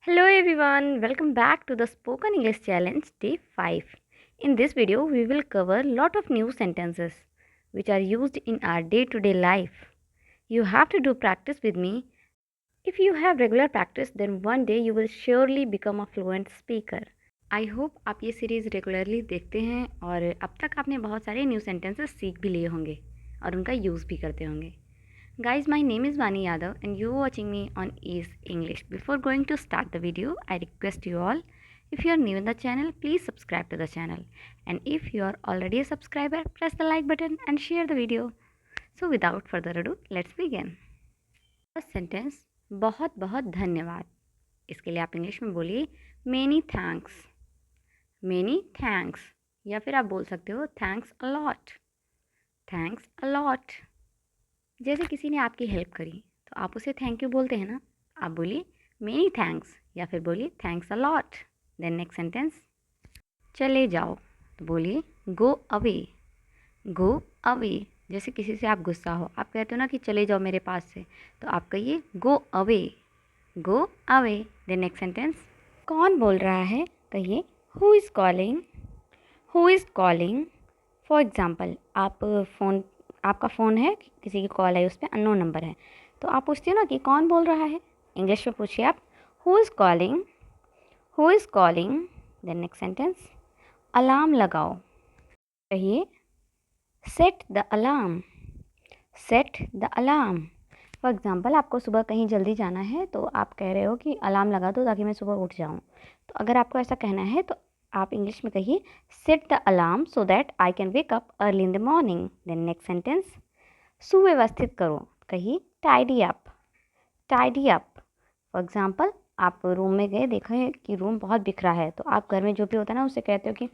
Hello everyone, welcome back to the Spoken English Challenge Day 5. In this video, we will cover lot of new sentences which are used in our day-to-day life. You have to do practice with me. If you have regular practice, then one day you will surely become a fluent speaker. I hope आप ये series regularly देखते हैं और अब तक आपने बहुत सारे न्यू सेंटेंसेस सीख भी लिए होंगे और उनका यूज़ भी करते होंगे. Guys, my name is Vani Yadav and you're watching me on Ease English. Before going to start the video, I request you all, if you are new in the channel, please subscribe to the channel. And if you are already a subscriber, press the like button and share the video. So without further ado, let's begin. First sentence, बहुत बहुत धन्यवाद. इसके लिए आप English में बोलिए many thanks. Many thanks. या फिर आप बोल सकते हो thanks a lot. Thanks a lot. जैसे किसी ने आपकी हेल्प करी तो आप उसे थैंक यू बोलते हैं ना. आप बोलिए मेनी थैंक्स या फिर बोलिए thanks a lot. Then next sentence, चले जाओ तो बोलिए गो अवे. Go away. जैसे किसी से आप गुस्सा हो, आप कहते हो ना कि चले जाओ मेरे पास से, तो आप कहिए go away. Go away. Then next sentence, कौन बोल रहा है, कहिए who is calling. Who is calling. For example, आपका फ़ोन है, किसी की कॉल आई, उस पर अननोन नंबर है, तो आप पूछते हो ना कि कौन बोल रहा है. इंग्लिश में पूछिए आप who is calling. Who is calling. Then next sentence, alarm लगाओ. कहिए set the alarm. Set the alarm. For example, आपको सुबह कहीं जल्दी जाना है तो आप कह रहे हो कि अलार्म लगा दो ताकि मैं सुबह उठ जाऊँ. तो अगर आपको ऐसा कहना है तो आप इंग्लिश में कहिए set the alarm so that I can wake up early in the morning. Then next sentence, सुव्यवस्थित करो. कहिए tidy up. Tidy up. For example, आप रूम में गए, देखा है कि रूम बहुत बिखरा है, तो आप घर में जो भी होता है ना उससे कहते हो कि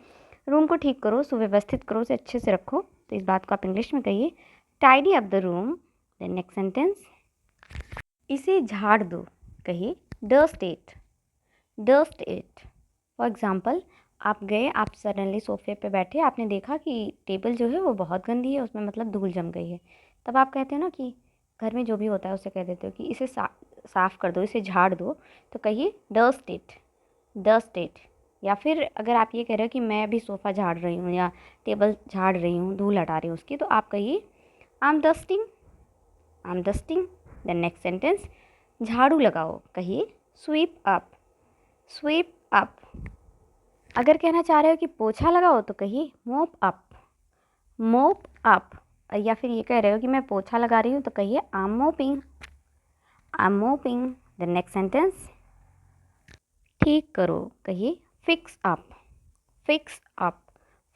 रूम को ठीक करो, सुव्यवस्थित करो, उसे अच्छे से रखो. तो इस बात को आप इंग्लिश में कहिए tidy up the room. Then next sentence, इसे झाड़ दो. कहिए dust it. Dust it. For example, आप गए, आप सडनली सोफे पे बैठे, आपने देखा कि टेबल जो है वो बहुत गंदी है, उसमें मतलब धूल जम गई है. तब आप कहते हो ना कि घर में जो भी होता है उसे कह देते हो कि इसे साफ़ कर दो, इसे झाड़ दो, तो कहिए डस्ट इट. Dust it. या फिर अगर आप ये कह रहे हो कि मैं अभी सोफ़ा झाड़ रही हूँ या टेबल झाड़ रही हूँ, धूल हटा रही हूँ उसकी, तो आप कहिए I am dusting. I am dusting. Then next sentence, झाड़ू लगाओ. कहिए स्वीप अप. SVEEP up. अगर कहना चाह रहे हो कि पोछा लगाओ तो कहिए मोप अप. मोप अप. या फिर ये कह रहे हो कि मैं पोछा लगा रही हूँ तो कहिए I M mopping. I am mopping. The next sentence, ठीक करो. कहिए fix up. Fix up.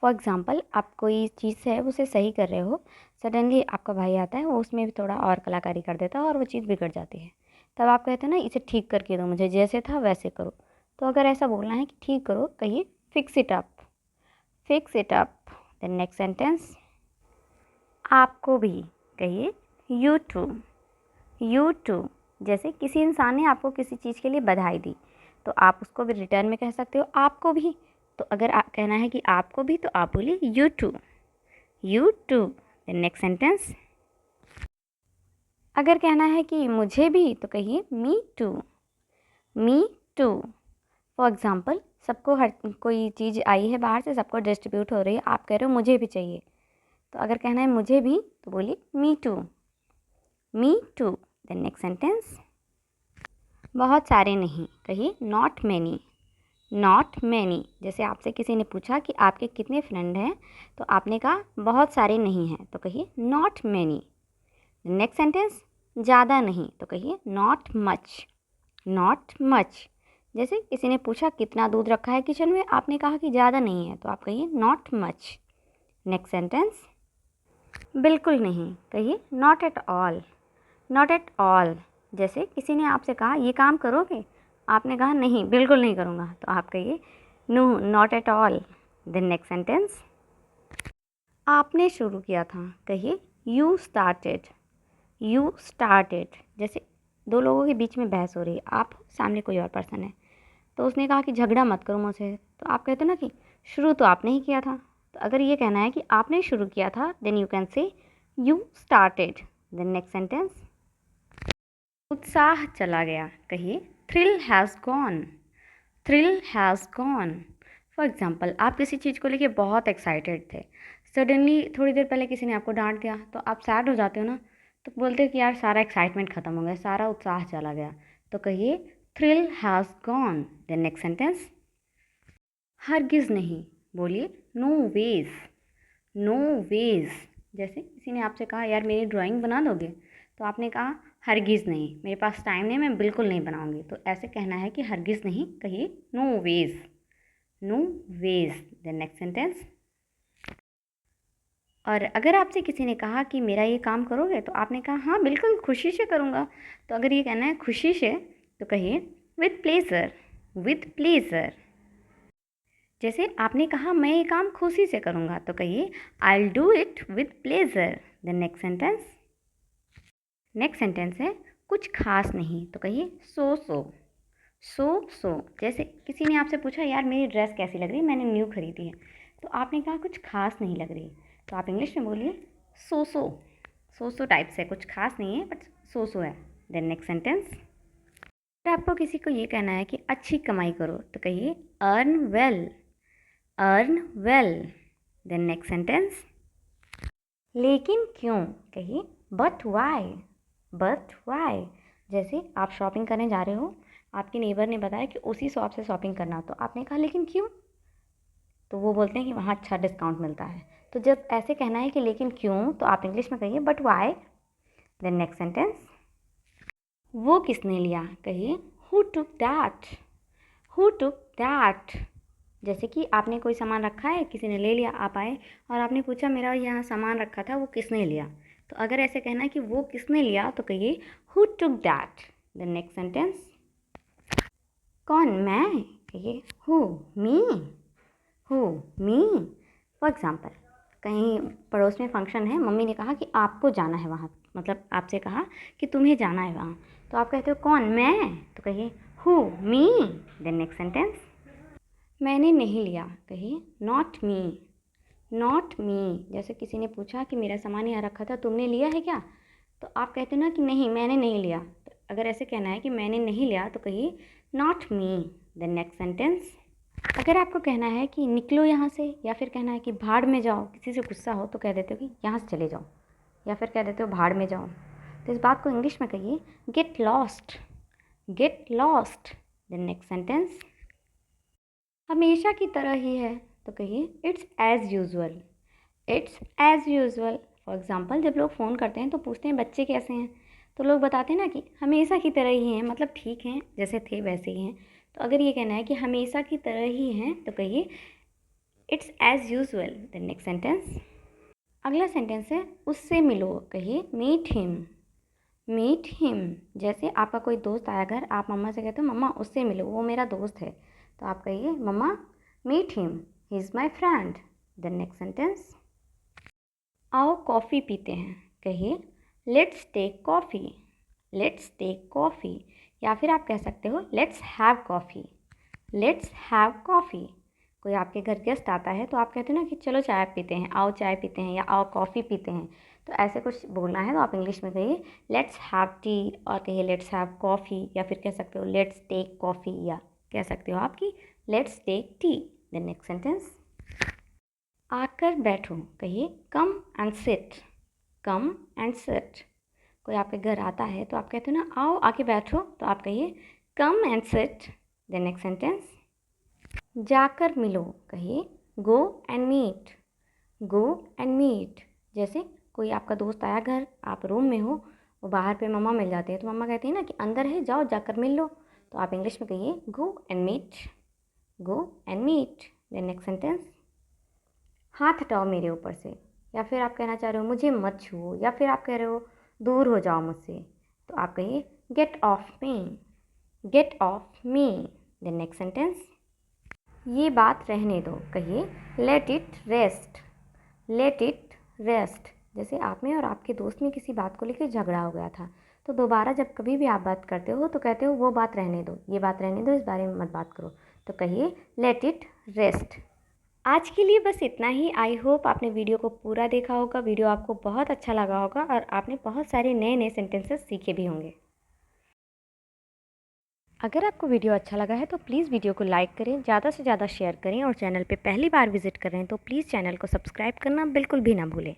For example, आप कोई चीज़ है उसे सही कर रहे हो, सडनली आपका भाई आता है, वो उसमें भी थोड़ा और कलाकारी कर देता है और वो चीज़ बिगड़ जाती है. तब आप कहते हो ना इसे ठीक करके दो मुझे, जैसे था वैसे करो. तो अगर ऐसा बोलना है कि ठीक करो, कहिए fix it up. Fix it up. Then next sentence, आपको भी. कहिए यू टू. You to. जैसे किसी इंसान ने आपको किसी चीज़ के लिए बधाई दी, तो आप उसको भी रिटर्न में कह सकते हो आपको भी. तो अगर आप कहना है कि आपको भी, तो आप बोलिए you too. You too. Then next sentence, अगर कहना है कि मुझे भी, तो कहिए me too. Me too. For example, सबको हर कोई चीज़ आई है बाहर से, सबको डिस्ट्रीब्यूट हो रही है, आप कह रहे हो मुझे भी चाहिए, तो अगर कहना है मुझे भी तो बोलिए me too. Me too. Then next sentence, बहुत सारे नहीं. कहिए नॉट मैनी. Not many. जैसे आपसे किसी ने पूछा कि आपके कितने फ्रेंड हैं, तो आपने कहा बहुत सारे नहीं हैं, तो कहिए नॉट मैनी. नेक्स्ट सेंटेंस, ज़्यादा नहीं, तो कहिए नॉट मच. Not much. जैसे किसी ने पूछा कितना दूध रखा है किचन में, आपने कहा कि ज़्यादा नहीं है, तो आप कहिए नॉट मच. नेक्स्ट सेंटेंस, बिल्कुल नहीं. कहिए not at all. Not at all. जैसे किसी ने आपसे कहा ये काम करोगे, आपने कहा नहीं, बिल्कुल नहीं करूँगा, तो आप कहिए no, not at all. Then next sentence, आपने शुरू किया था. कहिए यू स्टार्टेड. You started. जैसे दो लोगों के बीच में बहस हो रही है, आप सामने कोई और पर्सन है, तो उसने कहा कि झगड़ा मत करो मुझसे, तो आप कहते हो ना कि शुरू तो आपने ही किया था. तो अगर ये कहना है कि आपने शुरू किया था, then you can say you started. Then next sentence, उत्साह चला गया. कहिए thrill has gone, thrill has gone. For example, आप किसी चीज़ को लेके बहुत एक्साइटेड थे, सडनली थोड़ी देर पहले किसी ने आपको डांट दिया तो आप सैड हो जाते हो ना, तो बोलते हो कि यार सारा एक्साइटमेंट ख़त्म हो गया, सारा उत्साह चला गया। तो कहिए thrill has gone. Then next sentence, हरगिज़ नहीं, बोलिए नो वेज, नो वेज। जैसे किसी ने आपसे कहा यार मेरी ड्राइंग बना दोगे, तो आपने कहा हरगिज़ नहीं, मेरे पास टाइम नहीं, मैं बिल्कुल नहीं बनाऊंगी। तो ऐसे कहना है कि हरगिज़ नहीं, कहिए no ways, no ways. Then next sentence, और अगर आपसे किसी ने कहा कि मेरा ये काम करोगे, तो आपने कहा हाँ बिल्कुल खुशी से करूँगा। तो अगर ये कहना है खुशी से, तो कहिए विथ प्लेजर, विथ प्लेजर। जैसे आपने कहा मैं ये काम खुशी से करूँगा, तो कहिए I will do it with pleasure. Then next sentence, next sentence है कुछ खास नहीं, तो कहिए सो सो, सो सो। जैसे किसी ने आपसे पूछा यार मेरी ड्रेस कैसी लग रही है, मैंने न्यू खरीदी है, तो आपने कहा कुछ खास नहीं लग रही, तो आप इंग्लिश में बोलिए सो सो, सो सो टाइप से, कुछ खास नहीं है बट सो सो है। देन नेक्स्ट सेंटेंस, अगर आपको किसी को ये कहना है कि अच्छी कमाई करो, तो कहिए earn well, earn well. Then next sentence, लेकिन क्यों, कहिए बट वाई, बट वाई। जैसे आप शॉपिंग करने जा रहे हो, आपके नेबर ने बताया कि उसी शॉप से शॉपिंग करना, तो आपने कहा लेकिन क्यों, तो वो बोलते हैं कि वहाँ अच्छा डिस्काउंट मिलता है। तो जब ऐसे कहना है कि लेकिन क्यों, तो आप इंग्लिश में कहिए but why. Then next sentence, वो किसने लिया, कहिए who took that, who took that. जैसे कि आपने कोई सामान रखा है, किसी ने ले लिया, आप आए और आपने पूछा मेरा यहाँ सामान रखा था वो किसने लिया, तो अगर ऐसे कहना है कि वो किसने लिया, तो कहिए who took that. Then next sentence, कौन, मैं, कहिए who, me, who, me. For example, कहीं पड़ोस में फंक्शन है, मम्मी ने कहा कि आपको जाना है वहाँ, मतलब आपसे कहा कि तुम्हें जाना है वहाँ, तो आप कहते हो कौन, मैं, तो कहिए who, me. Then next sentence, मैंने नहीं लिया, कहिए नॉट मी, नॉट मी। जैसे किसी ने पूछा कि मेरा सामान यहाँ रखा था, तुमने लिया है क्या, तो आप कहते हो ना कि नहीं मैंने नहीं लिया। तो अगर ऐसे कहना है कि मैंने नहीं लिया, तो कहिए not me. Then next sentence, अगर आपको कहना है कि निकलो यहाँ से, या फिर कहना है कि भाड़ में जाओ, किसी से गुस्सा हो तो कह देते हो कि यहाँ से चले जाओ, या फिर कह देते हो भाड़ में जाओ। तो इस बात को इंग्लिश में कहिए get lost, get lost. Then next sentence, हमेशा की तरह ही है, तो कहिए it's as usual, it's as usual. For example, जब लोग फ़ोन करते हैं तो पूछते हैं बच्चे कैसे हैं, तो लोग बताते हैं ना कि हमेशा की तरह ही हैं, मतलब ठीक हैं, जैसे थे वैसे ही हैं। तो अगर ये कहना है कि हमेशा की तरह ही हैं, तो कहिए it's as usual. Then next sentence, अगला सेंटेंस है उससे मिलो, कहिए मीट हिम, मीट हिम। जैसे आपका कोई दोस्त आया घर, आप मम्मा से कहते हो मम्मा उससे मिलो, वो मेरा दोस्त है, तो आप कहिए mamma meet him, he is my friend. Then next sentence, आओ कॉफ़ी पीते हैं, कहिए let's take coffee, let's take coffee. या फिर आप कह सकते हो let's have coffee, let's have coffee. कोई आपके घर गेस्ट आता है तो आप कहते हैं ना कि चलो चाय पीते हैं, आओ चाय पीते हैं, या आओ कॉफ़ी पीते हैं। तो ऐसे कुछ बोलना है तो आप इंग्लिश में कहिए लेट्स हैव टी, और कहिए लेट्स हैव कॉफ़ी, या फिर कह सकते हो लेट्स टेक कॉफ़ी, या कह सकते हो आप कि let's take tea. Then next sentence, आकर बैठो, कहिए come and sit, come and sit. कोई आपके घर आता है तो आप कहते हो ना आओ आके बैठो, तो आप कहिए come and sit. Then next sentence, जाकर मिलो, कहिए go and meet, go and meet. जैसे कोई आपका दोस्त आया घर, आप रूम में हो, वो बाहर पे मम्मा मिल जाती है, तो मम्मा कहती है ना कि अंदर है जाओ जाकर मिल लो, तो आप इंग्लिश में कहिए go and meet, go and meet. Then next sentence, हाथ हटाओ मेरे ऊपर से, या फिर आप कहना चाह रहे हो मुझे मत छुओ, या फिर आप कह रहे हो दूर हो जाओ मुझसे, तो आप कहिए get off me, get off me. Then next sentence, ये बात रहने दो, कहिए let it rest, let it rest. जैसे आप में और आपके दोस्त में किसी बात को लेकर झगड़ा हो गया था, तो दोबारा जब कभी भी आप बात करते हो तो कहते हो वो बात रहने दो, ये बात रहने दो, इस बारे में मत बात करो, तो कहिए लेट इट रेस्ट। आज के लिए बस इतना ही। आई होप आपने वीडियो को पूरा देखा होगा, वीडियो आपको बहुत अच्छा लगा होगा, और आपने बहुत सारे नए नए सेंटेंसेस सीखे भी होंगे। अगर आपको वीडियो अच्छा लगा है तो प्लीज़ वीडियो को लाइक करें, ज़्यादा से ज़्यादा शेयर करें और चैनल पे पहली बार विज़िट कर रहे हैं तो प्लीज़ चैनल को सब्सक्राइब करना बिल्कुल भी ना भूलें।